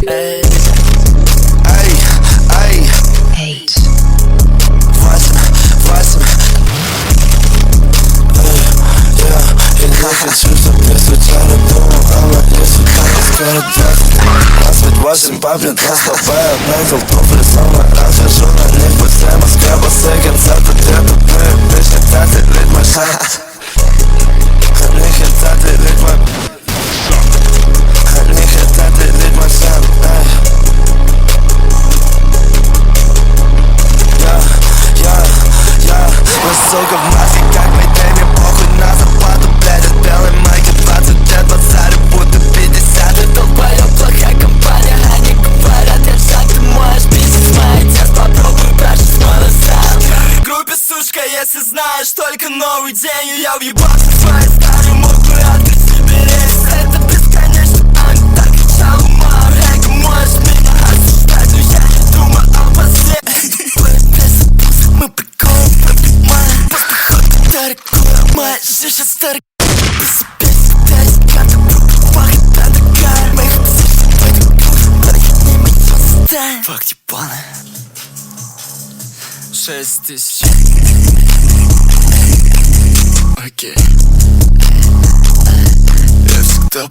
Эй, Hate. 8 Я не хочу, чтоб я случайно думал о моей судьбе. Скоро 28, папин нас лобает. Найдел туфли, сама разхожу на них. По всей Москве, босые концерты, где тупые бич, хотят лить мой шаг. Они хотят лить мой... Они хотят лить мой сан. Мы, сука, в маске, как мы теме, похуй на зарплату, блядь, от белой майки 20 лет базарю, будто 50. Ты долбоёб, плохая компания, они говорят, я шаг, ты можешь пиздить мои текст, попробуй прожить мой лысал. В группе, сучка, если знаешь, только новый день, я въебался в свои старые, мог бы открыть себе рейс. Это бесконечно, а так кричал ума, эго, можешь меня осуждать, но я не думаю о последнем. Мы приколы пробиваем, после хода дорогой, моя жижа старая. По себе стать, карта пробивает, та дорогая. Моих слышит, пойдем курс, не моё задание. Фак, типаны 6000. Окей. Я всегда